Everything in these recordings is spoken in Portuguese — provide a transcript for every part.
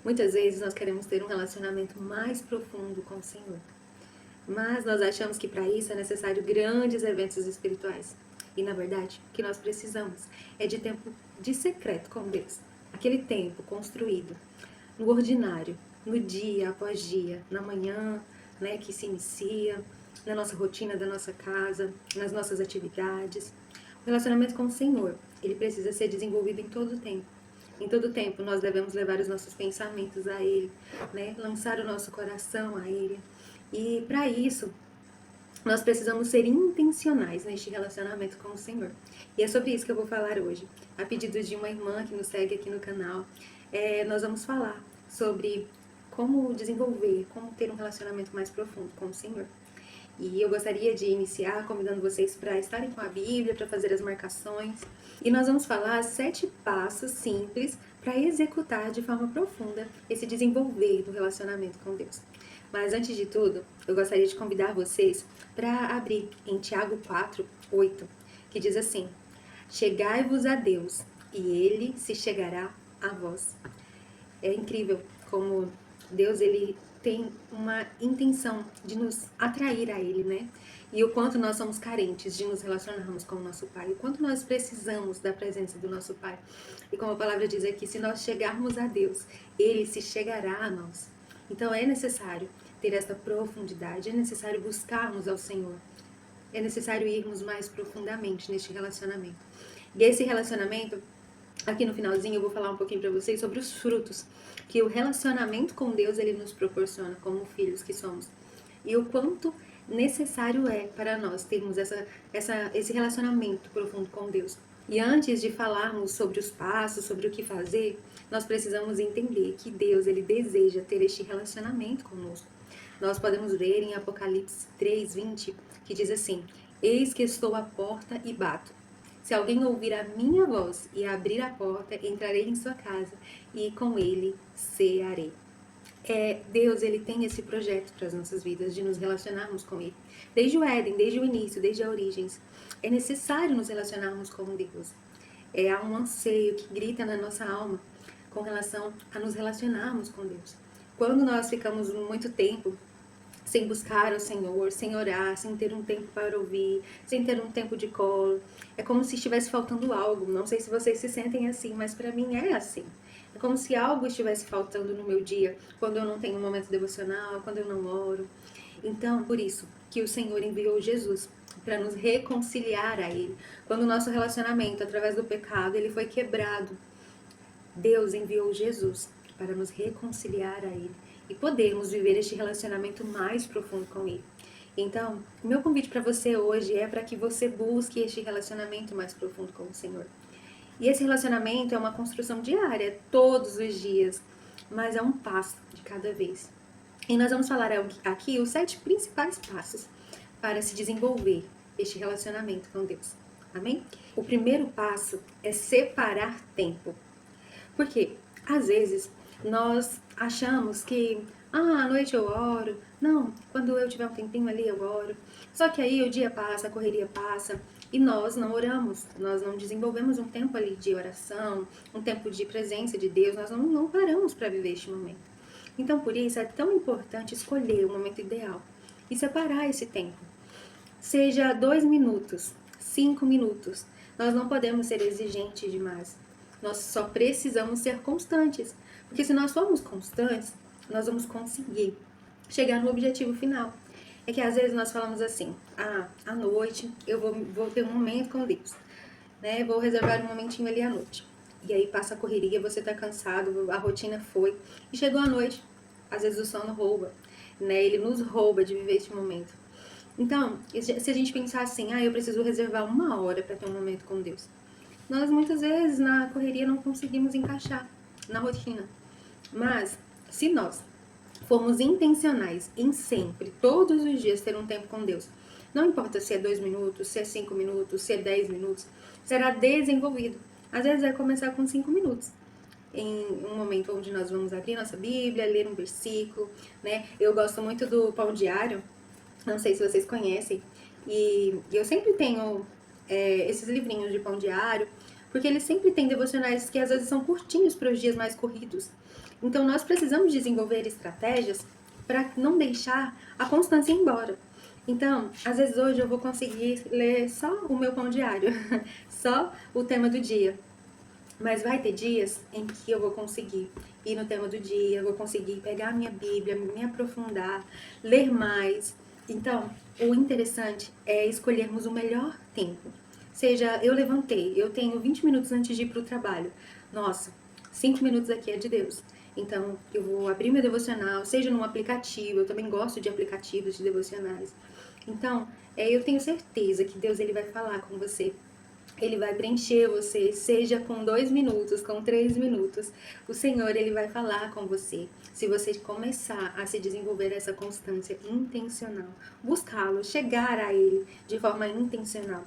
Muitas vezes nós queremos ter um relacionamento mais profundo com o Senhor, mas nós achamos que para isso é necessário grandes eventos espirituais. E na verdade, o que nós precisamos é de tempo de secreto com Deus. Aquele tempo construído no ordinário, no dia após dia, na manhã, né, que se inicia, na nossa rotina da nossa casa, nas nossas atividades. O relacionamento com o Senhor, ele precisa ser desenvolvido em todo o tempo. Em todo o tempo nós devemos levar os nossos pensamentos a Ele, né? Lançar o nosso coração a Ele. E para isso, nós precisamos ser intencionais neste relacionamento com o Senhor. E é sobre isso que eu vou falar hoje. A pedido de uma irmã que nos segue aqui no canal, nós vamos falar sobre como desenvolver, como ter um relacionamento mais profundo com o Senhor. E eu gostaria de iniciar convidando vocês para estarem com a Bíblia, para fazer as marcações. E nós vamos falar 7 passos simples para executar de forma profunda esse desenvolver do relacionamento com Deus. Mas antes de tudo, eu gostaria de convidar vocês para abrir em Tiago 4:8, que diz assim: Chegai-vos a Deus, e Ele se chegará a vós. É incrível como Deus, ele tem uma intenção de nos atrair a Ele, né? E o quanto nós somos carentes de nos relacionarmos com o nosso Pai, o quanto nós precisamos da presença do nosso Pai. E como a palavra diz aqui, se nós chegarmos a Deus, Ele se chegará a nós. Então é necessário ter essa profundidade, é necessário buscarmos ao Senhor, é necessário irmos mais profundamente neste relacionamento. E esse relacionamento, aqui no finalzinho eu vou falar um pouquinho para vocês sobre os frutos que o relacionamento com Deus ele nos proporciona como filhos que somos. E o quanto necessário é para nós termos esse relacionamento profundo com Deus. E antes de falarmos sobre os passos, sobre o que fazer, nós precisamos entender que Deus ele deseja ter este relacionamento conosco. Nós podemos ver em Apocalipse 3:20, que diz assim: Eis que estou à porta e bato. Se alguém ouvir a minha voz e abrir a porta, entrarei em sua casa e com ele cearei. Deus ele tem esse projeto para as nossas vidas, de nos relacionarmos com Ele. Desde o Éden, desde o início, desde a origens. É necessário nos relacionarmos com Deus. Há um anseio que grita na nossa alma com relação a nos relacionarmos com Deus. Quando nós ficamos muito tempo sem buscar o Senhor, sem orar, sem ter um tempo para ouvir, sem ter um tempo de colo. É como se estivesse faltando algo. Não sei se vocês se sentem assim, mas para mim é assim. É como se algo estivesse faltando no meu dia, quando eu não tenho um momento devocional, quando eu não oro. Então, por isso que o Senhor enviou Jesus para nos reconciliar a Ele. Quando o nosso relacionamento, através do pecado, ele foi quebrado, Deus enviou Jesus para nos reconciliar a Ele e podermos viver este relacionamento mais profundo com Ele. Então, o meu convite para você hoje é para que você busque este relacionamento mais profundo com o Senhor. E esse relacionamento é uma construção diária, todos os dias, mas é um passo de cada vez. E nós vamos falar aqui os 7 principais passos para se desenvolver este relacionamento com Deus. Amém? O primeiro passo é separar tempo. Porque, às vezes, nós achamos que, à noite eu oro, não, quando eu tiver um tempinho ali eu oro. Só que aí o dia passa, a correria passa, e nós não oramos, nós não desenvolvemos um tempo ali de oração, um tempo de presença de Deus, nós não paramos para viver este momento. Então, por isso, é tão importante escolher o momento ideal e separar esse tempo. Seja 2 minutos, 5 minutos, nós não podemos ser exigentes demais. Nós só precisamos ser constantes. Porque se nós formos constantes, nós vamos conseguir chegar no objetivo final. É que às vezes nós falamos assim, à noite eu vou ter um momento com Deus, né? Vou reservar um momentinho ali à noite. E aí passa a correria, você tá cansado, a rotina foi. E chegou a noite, às vezes o sono rouba, né? Ele nos rouba de viver este momento. Então, se a gente pensar assim, eu preciso reservar 1 hora para ter um momento com Deus. Nós muitas vezes na correria não conseguimos encaixar na rotina. Mas se nós formos intencionais em sempre, todos os dias ter um tempo com Deus, não importa se é 2 minutos, se é 5 minutos, se é 10 minutos, será desenvolvido. Às vezes vai começar com 5 minutos. Em um momento onde nós vamos abrir nossa Bíblia, ler um versículo, né? Eu gosto muito do Pão Diário, não sei se vocês conhecem, e eu sempre tenho esses livrinhos de Pão Diário, porque eles sempre têm devocionais que às vezes são curtinhos para os dias mais corridos. Então, nós precisamos desenvolver estratégias para não deixar a constância ir embora. Então, às vezes hoje eu vou conseguir ler só o meu pão diário, só o tema do dia. Mas vai ter dias em que eu vou conseguir ir no tema do dia, eu vou conseguir pegar a minha Bíblia, me aprofundar, ler mais. Então, o interessante é escolhermos o melhor tempo. Seja, eu levantei, eu tenho 20 minutos antes de ir para o trabalho. Nossa, 5 minutos aqui é de Deus. Então, eu vou abrir meu devocional, seja num aplicativo, eu também gosto de aplicativos de devocionais. Então, eu tenho certeza que Deus ele vai falar com você. Ele vai preencher você, seja com 2 minutos, com 3 minutos. O Senhor, ele vai falar com você. Se você começar a se desenvolver essa constância intencional, buscá-lo, chegar a ele de forma intencional.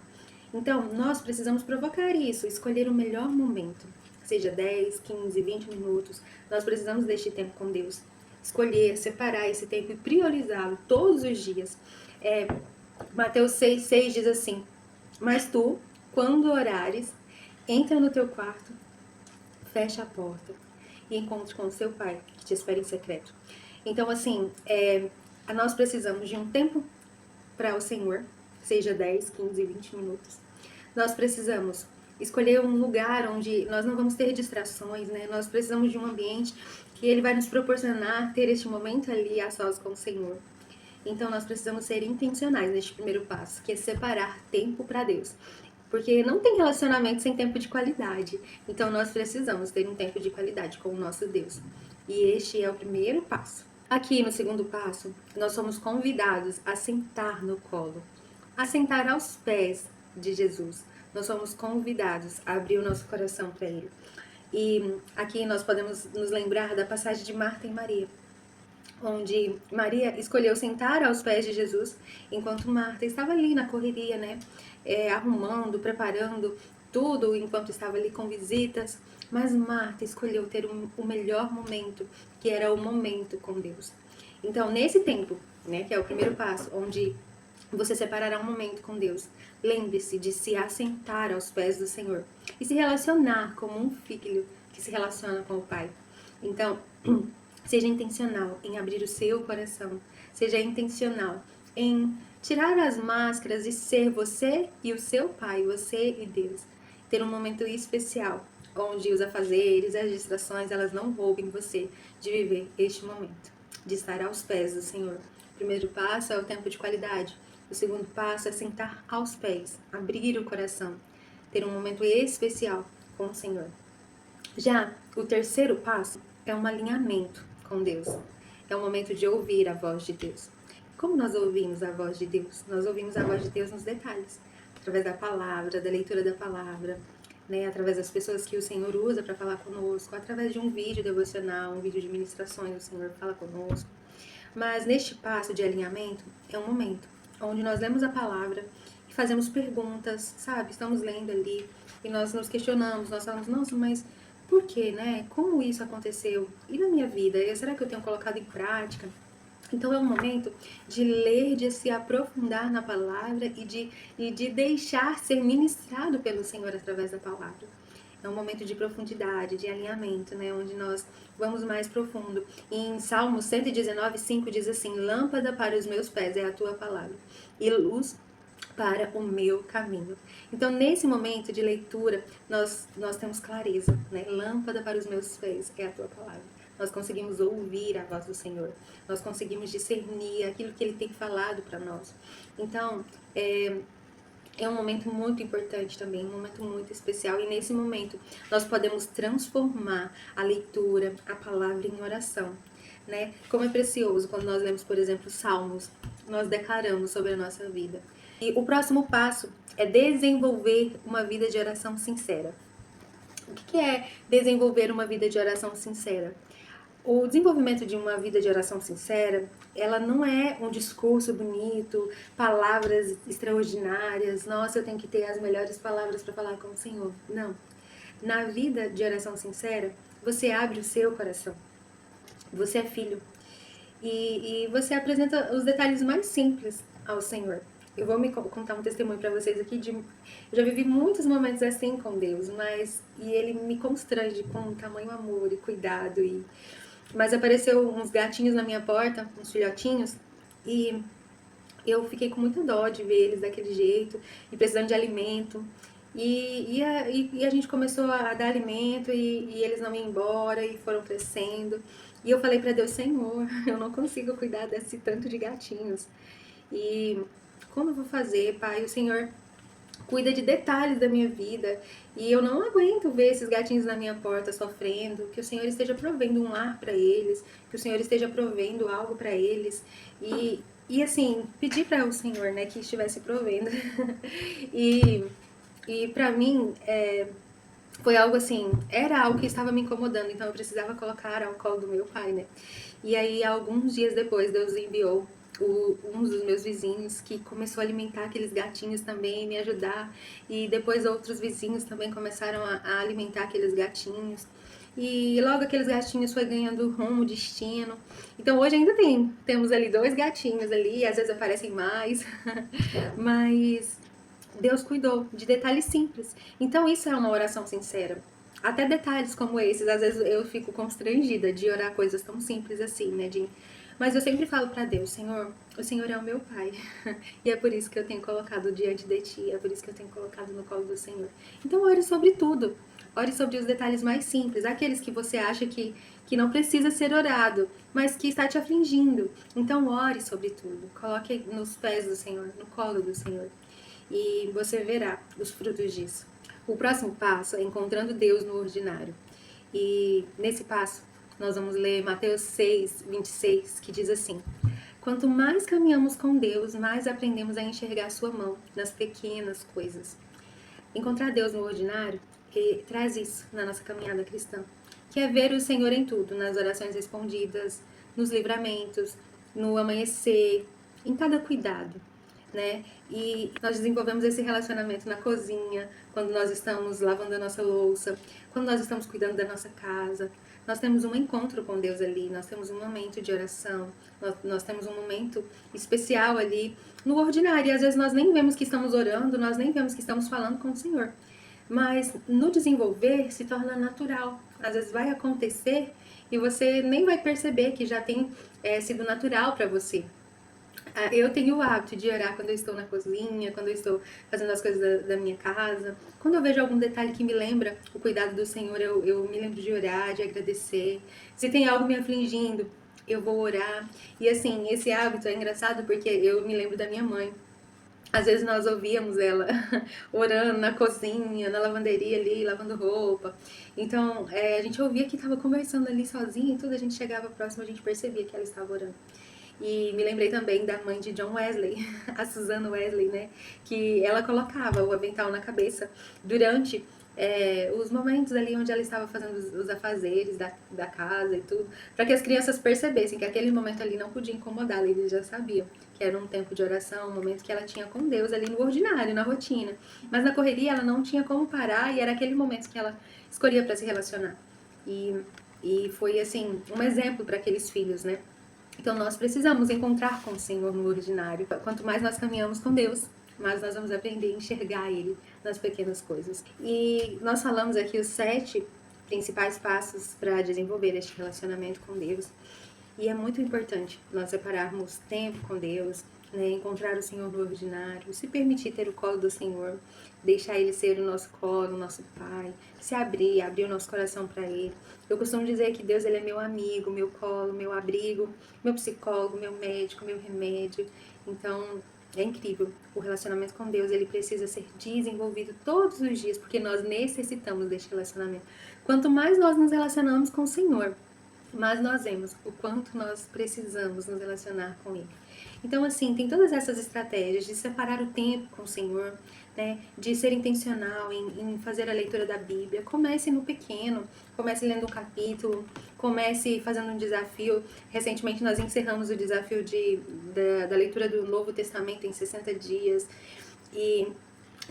Então, nós precisamos provocar isso, escolher o melhor momento. Seja 10, 15, 20 minutos. Nós precisamos deste tempo com Deus. Escolher, separar esse tempo e priorizá-lo todos os dias. Mateus 6,6 diz assim: mas tu, quando orares, entra no teu quarto, fecha a porta e encontre com o seu pai, que te espera em secreto. Então, assim, nós precisamos de um tempo para o Senhor, seja 10, 15, 20 minutos. Nós precisamos escolher um lugar onde nós não vamos ter distrações, né? Nós precisamos de um ambiente que ele vai nos proporcionar ter este momento ali a sós com o Senhor. Então, nós precisamos ser intencionais neste primeiro passo, que é separar tempo para Deus. Porque não tem relacionamento sem tempo de qualidade. Então, nós precisamos ter um tempo de qualidade com o nosso Deus. E este é o primeiro passo. Aqui no segundo passo, nós somos convidados a sentar no colo, a sentar aos pés de Jesus. Nós somos convidados a abrir o nosso coração para Ele. E aqui nós podemos nos lembrar da passagem de Marta e Maria, onde Maria escolheu sentar aos pés de Jesus, enquanto Marta estava ali na correria, né? Arrumando, preparando tudo, enquanto estava ali com visitas. Mas Marta escolheu ter o melhor momento, que era o momento com Deus. Então, nesse tempo, né, que é o primeiro passo, onde você separará um momento com Deus, lembre-se de se assentar aos pés do Senhor e se relacionar como um filho que se relaciona com o Pai. Então, seja intencional em abrir o seu coração. Seja intencional em tirar as máscaras e ser você e o seu Pai, você e Deus. Ter um momento especial, onde os afazeres, as distrações, elas não roubem você de viver este momento, de estar aos pés do Senhor. O primeiro passo é o tempo de qualidade. O segundo passo é sentar aos pés, abrir o coração, ter um momento especial com o Senhor. Já o terceiro passo é um alinhamento com Deus. É o momento de ouvir a voz de Deus. Como nós ouvimos a voz de Deus? Nós ouvimos a voz de Deus nos detalhes, através da palavra, da leitura da palavra, né? Através das pessoas que o Senhor usa para falar conosco, através de um vídeo devocional, um vídeo de ministrações, o Senhor fala conosco. Mas neste passo de alinhamento é um momento onde nós lemos a palavra e fazemos perguntas, sabe? Estamos lendo ali e nós nos questionamos, nós falamos, nossa, mas por quê, né? Como isso aconteceu? E na minha vida? Será que eu tenho colocado em prática? Então é um momento de ler, de se aprofundar na palavra e de deixar ser ministrado pelo Senhor através da palavra. É um momento de profundidade, de alinhamento, né? Onde nós vamos mais profundo. Em Salmo 119:5 diz assim: lâmpada para os meus pés é a tua palavra e luz para o meu caminho. Então, nesse momento de leitura, nós temos clareza, né? Lâmpada para os meus pés é a tua palavra. Nós conseguimos ouvir a voz do Senhor. Nós conseguimos discernir aquilo que Ele tem falado para nós. Então, é um momento muito importante também, um momento muito especial. E nesse momento, nós podemos transformar a leitura, a palavra em oração, né? Como é precioso quando nós lemos, por exemplo, Salmos, nós declaramos sobre a nossa vida. E o próximo passo é desenvolver uma vida de oração sincera. O que é desenvolver uma vida de oração sincera? O desenvolvimento de uma vida de oração sincera, ela não é um discurso bonito, palavras extraordinárias, nossa, eu tenho que ter as melhores palavras para falar com o Senhor. Não. Na vida de oração sincera, você abre o seu coração. Você é filho. E você apresenta os detalhes mais simples ao Senhor. Eu vou me contar um testemunho para vocês aqui eu já vivi muitos momentos assim com Deus, e Ele me constrange com tamanho amor e cuidado mas apareceu uns gatinhos na minha porta, uns filhotinhos, e eu fiquei com muita dó de ver eles daquele jeito, e precisando de alimento. E a gente começou a dar alimento e eles não iam embora e foram crescendo. E eu falei para Deus, Senhor, eu não consigo cuidar desse tanto de gatinhos. E como eu vou fazer, Pai? O Senhor cuida de detalhes da minha vida e eu não aguento ver esses gatinhos na minha porta sofrendo. Que o Senhor esteja provendo um lar para eles, que o Senhor esteja provendo algo para eles e assim, pedir para o Senhor, né, que estivesse provendo. e e para mim, foi algo assim, era algo que estava me incomodando, então eu precisava colocar ao colo do meu pai, né? E aí, alguns dias depois, Deus enviou um dos meus vizinhos que começou a alimentar aqueles gatinhos também, me ajudar. E depois outros vizinhos também começaram a alimentar aqueles gatinhos. E logo aqueles gatinhos foi ganhando rumo, destino. Então hoje ainda temos ali 2 gatinhos ali, às vezes aparecem mais, mas Deus cuidou de detalhes simples. Então isso é uma oração sincera. Até detalhes como esses, às vezes eu fico constrangida de orar coisas tão simples assim, né, Mas eu sempre falo para Deus, Senhor, o Senhor é o meu Pai. E é por isso que eu tenho colocado diante de Ti, é por isso que eu tenho colocado no colo do Senhor. Então ore sobre tudo. Ore sobre os detalhes mais simples, aqueles que você acha que não precisa ser orado, mas que está te afligindo. Então ore sobre tudo. Coloque nos pés do Senhor, no colo do Senhor. E você verá os frutos disso. O próximo passo é encontrando Deus no ordinário. E nesse passo, nós vamos ler Mateus 6, 26, que diz assim: quanto mais caminhamos com Deus, mais aprendemos a enxergar sua mão nas pequenas coisas. Encontrar Deus no ordinário traz isso na nossa caminhada cristã, que é ver o Senhor em tudo, nas orações respondidas, nos livramentos, no amanhecer, em cada cuidado, né? E nós desenvolvemos esse relacionamento na cozinha, quando nós estamos lavando a nossa louça, quando nós estamos cuidando da nossa casa. Nós temos um encontro com Deus ali, nós temos um momento de oração, nós temos um momento especial ali no ordinário. E às vezes nós nem vemos que estamos orando, nós nem vemos que estamos falando com o Senhor. Mas no desenvolver se torna natural. Às vezes vai acontecer e você nem vai perceber que já tem sido natural para você. Eu tenho o hábito de orar quando eu estou na cozinha, quando eu estou fazendo as coisas da minha casa. Quando eu vejo algum detalhe que me lembra o cuidado do Senhor, eu me lembro de orar, de agradecer. Se tem algo me afligindo, eu vou orar. E assim, esse hábito é engraçado porque eu me lembro da minha mãe. Às vezes nós ouvíamos ela orando na cozinha, na lavanderia ali, lavando roupa. Então, a gente ouvia que estava conversando ali sozinha e tudo, a gente chegava próximo, a gente percebia que ela estava orando. E me lembrei também da mãe de John Wesley, a Susan Wesley, né? Que ela colocava o avental na cabeça durante os momentos ali onde ela estava fazendo os afazeres da casa e tudo, para que as crianças percebessem que aquele momento ali não podia incomodá-la, eles já sabiam que era um tempo de oração, um momento que ela tinha com Deus ali no ordinário, na rotina. Mas na correria ela não tinha como parar e era aquele momento que ela escolhia para se relacionar. E foi assim, um exemplo para aqueles filhos, né? Então nós precisamos encontrar com o Senhor no ordinário. Quanto mais nós caminhamos com Deus, mais nós vamos aprender a enxergar Ele nas pequenas coisas. E nós falamos aqui os 7 principais passos para desenvolver este relacionamento com Deus. E é muito importante nós separarmos tempo com Deus, né, encontrar o Senhor no ordinário, se permitir ter o colo do Senhor, deixar Ele ser o nosso colo, o nosso Pai, se abrir o nosso coração para Ele. Eu costumo dizer que Deus ele é meu amigo, meu colo, meu abrigo, meu psicólogo, meu médico, meu remédio. Então, é incrível. O relacionamento com Deus, ele precisa ser desenvolvido todos os dias, porque nós necessitamos deste relacionamento. Quanto mais nós nos relacionamos com o Senhor, mas nós vemos o quanto nós precisamos nos relacionar com Ele. Então, assim, tem todas essas estratégias de separar o tempo com o Senhor, né? De ser intencional em fazer a leitura da Bíblia. Comece no pequeno, comece lendo um capítulo, comece fazendo um desafio. Recentemente nós encerramos o desafio da leitura do Novo Testamento em 60 dias. E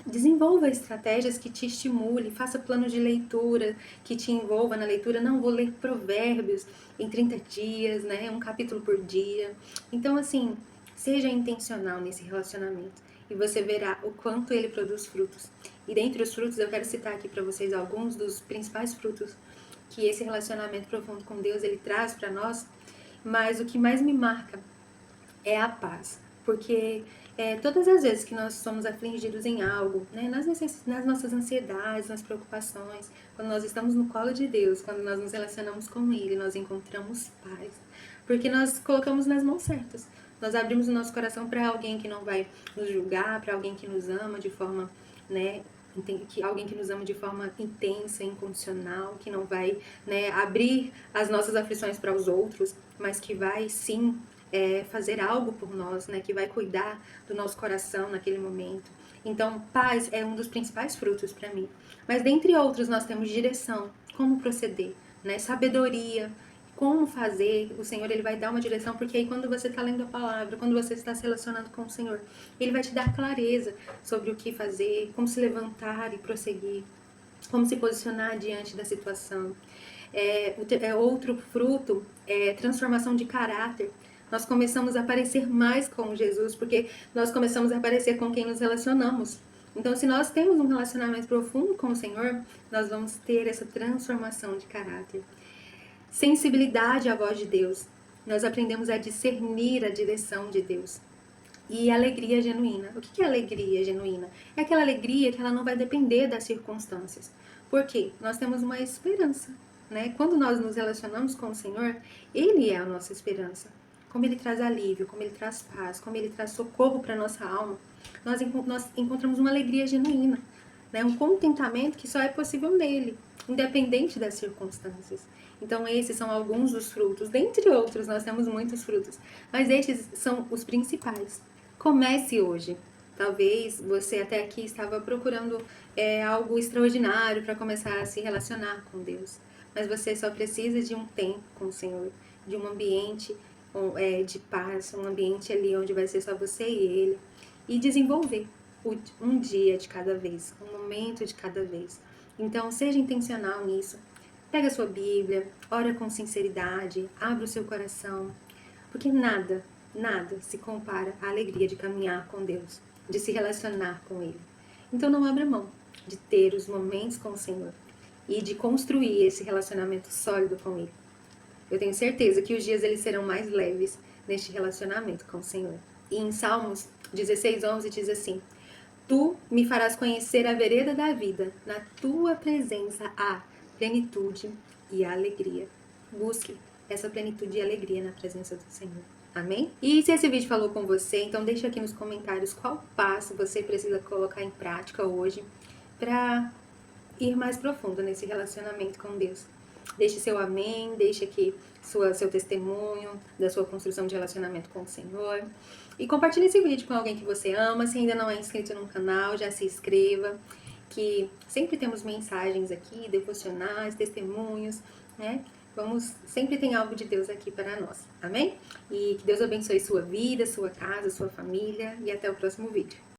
desenvolva estratégias que te estimule, faça planos de leitura que te envolva na leitura. Não vou ler Provérbios em 30 dias, né? Um capítulo por dia. Então, assim, seja intencional nesse relacionamento e você verá o quanto ele produz frutos. E dentre os frutos, eu quero citar aqui para vocês alguns dos principais frutos que esse relacionamento profundo com Deus ele traz para nós, mas o que mais me marca é a paz, porque todas as vezes que nós somos afligidos em algo, né, nas nossas ansiedades, nas preocupações, quando nós estamos no colo de Deus, quando nós nos relacionamos com Ele, nós encontramos paz, porque nós colocamos nas mãos certas. Nós abrimos o nosso coração para alguém que não vai nos julgar, para alguém que nos ama de forma, né, alguém que nos ama de forma intensa, incondicional, que não vai, né, abrir as nossas aflições para os outros, mas que vai sim fazer algo por nós, né, que vai cuidar do nosso coração naquele momento. Então, paz é um dos principais frutos para mim. Mas dentre outros, nós temos direção, como proceder, né, sabedoria, como fazer. O Senhor ele vai dar uma direção, porque aí quando você está lendo a palavra, quando você está se relacionando com o Senhor, Ele vai te dar clareza sobre o que fazer, como se levantar e prosseguir, como se posicionar diante da situação. Outro fruto é transformação de caráter. Nós começamos a parecer mais com Jesus, porque nós começamos a parecer com quem nos relacionamos. Então, se nós temos um relacionamento profundo com o Senhor, nós vamos ter essa transformação de caráter. Sensibilidade à voz de Deus. Nós aprendemos a discernir a direção de Deus. E alegria genuína. O que é alegria genuína? É aquela alegria que ela não vai depender das circunstâncias. Por quê? Nós temos uma esperança, né? Quando nós nos relacionamos com o Senhor, Ele é a nossa esperança. Como Ele traz alívio, como Ele traz paz, como Ele traz socorro para a nossa alma, nós encontramos uma alegria genuína, né? Um contentamento que só é possível nele, independente das circunstâncias. Então, esses são alguns dos frutos. Dentre outros, nós temos muitos frutos, mas estes são os principais. Comece hoje. Talvez você até aqui estava procurando algo extraordinário para começar a se relacionar com Deus, mas você só precisa de um tempo com o Senhor, de um ambiente de paz, um ambiente ali onde vai ser só você e Ele, e desenvolver um dia de cada vez, um momento de cada vez. Então, seja intencional nisso. Pega a sua Bíblia, ora com sinceridade, abre o seu coração, porque nada se compara à alegria de caminhar com Deus, de se relacionar com Ele. Então não abra mão de ter os momentos com o Senhor e de construir esse relacionamento sólido com Ele. Eu tenho certeza que os dias eles serão mais leves neste relacionamento com o Senhor. E em Salmos 16:11 diz assim: Tu me farás conhecer a vereda da vida, na tua presença há plenitude e alegria. Busque essa plenitude e alegria na presença do Senhor. Amém? E se esse vídeo falou com você, então deixa aqui nos comentários qual passo você precisa colocar em prática hoje para ir mais profundo nesse relacionamento com Deus. Deixe seu amém, deixe aqui seu testemunho da sua construção de relacionamento com o Senhor. E compartilhe esse vídeo com alguém que você ama. Se ainda não é inscrito no canal, já se inscreva, que sempre temos mensagens aqui, devocionais, testemunhos, né? Sempre tem algo de Deus aqui para nós, amém? E que Deus abençoe sua vida, sua casa, sua família, e até o próximo vídeo.